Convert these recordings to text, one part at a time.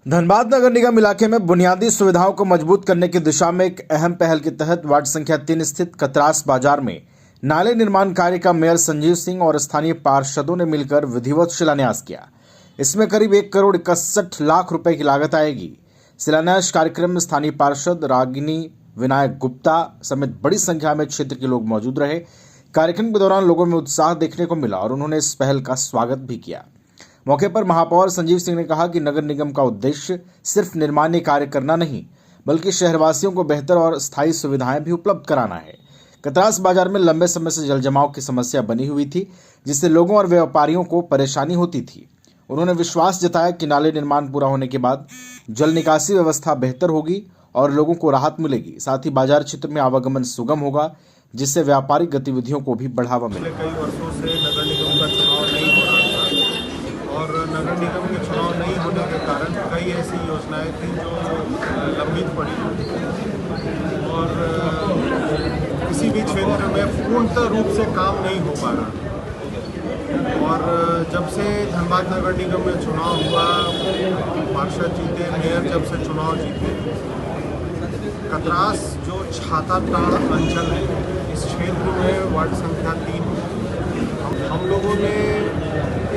धनबाद नगर निगम इलाके में बुनियादी सुविधाओं को मजबूत करने की दिशा में एक अहम पहल के तहत वार्ड संख्या 3 स्थित कतरास बाजार में नाले निर्माण कार्य का मेयर संजीव सिंह और स्थानीय पार्षदों ने मिलकर विधिवत शिलान्यास किया। इसमें करीब 1,61,00,000 रुपए की लागत आएगी। शिलान्यास कार्यक्रम में स्थानीय पार्षद रागिनी विनायक गुप्ता समेत बड़ी संख्या में क्षेत्र के लोग मौजूद रहे। कार्यक्रम के दौरान लोगों में उत्साह देखने को मिला और उन्होंने इस पहल का स्वागत भी किया। मौके पर महापौर संजीव सिंह ने कहा कि नगर निगम का उद्देश्य सिर्फ निर्माणीय कार्य करना नहीं, बल्कि शहरवासियों को बेहतर और स्थायी सुविधाएं भी उपलब्ध कराना है। कतरास बाजार में लंबे समय से जल जमाव की समस्या बनी हुई थी, जिससे लोगों और व्यापारियों को परेशानी होती थी। उन्होंने विश्वास जताया कि नाले निर्माण पूरा होने के बाद जल निकासी व्यवस्था बेहतर होगी और लोगों को राहत मिलेगी। साथ ही बाजार क्षेत्र में आवागमन सुगम होगा, जिससे व्यापारिक गतिविधियों को भी बढ़ावा मिलेगा। कई वर्षों से नगर निगम का चुनाव नहीं हो रहा था और नगर निगम के चुनाव नहीं होने के कारण कई ऐसी योजनाएं थी जो लंबित पड़ी और किसी भी क्षेत्र में पूर्णतः रूप से काम नहीं हो पा रहा। और जब से धनबाद नगर निगम में चुनाव हुआ, पार्षद जीते, मेयर जब से चुनाव जीते, कतरास जो छाताटाड़ अंचल है, इस क्षेत्र में वार्ड संख्या 3 हम लोगों ने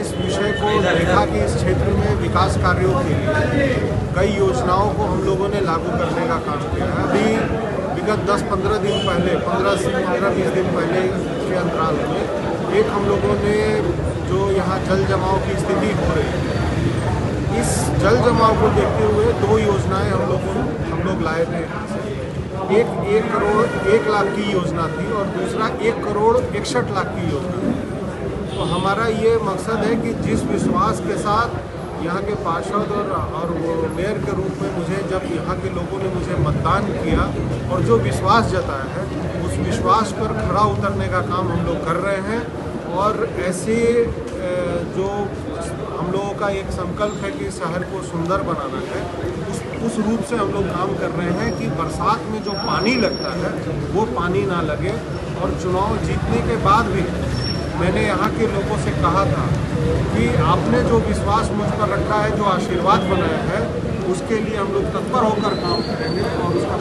इस विषय को देखा कि इस क्षेत्र में विकास कार्यों के लिए कई योजनाओं को हम लोगों ने लागू करने का काम किया है। अभी विगत 10-15 दिन पहले, 15-20 दिन पहले के अंतराल में एक हम लोगों ने जो यहाँ जल जमाव की स्थिति हो रही है, इस जल जमाव को देखते हुए 2 योजनाएं हम लोग लाए थे। एक 1 करोड़ 1 लाख की योजना थी और दूसरा 1 करोड़ 61 लाख की योजना थी। तो हमारा ये मकसद है कि जिस विश्वास के साथ यहाँ के पार्षद और वो मेयर के रूप में मुझे, जब यहाँ के लोगों ने मुझे मतदान किया और जो विश्वास जताया है, उस विश्वास पर खरा उतरने का काम हम लोग कर रहे हैं। और ऐसे जो हम लोगों का एक संकल्प है कि शहर को सुंदर बनाना है, उस रूप से हम लोग काम कर रहे हैं कि बरसात में जो पानी लगता है वो पानी ना लगे। और चुनाव जीतने के बाद भी मैंने यहाँ के लोगों से कहा था कि आपने जो विश्वास मुझ पर रखा है, जो आशीर्वाद बनाया है, उसके लिए हम लोग तत्पर होकर काम करेंगे और उसका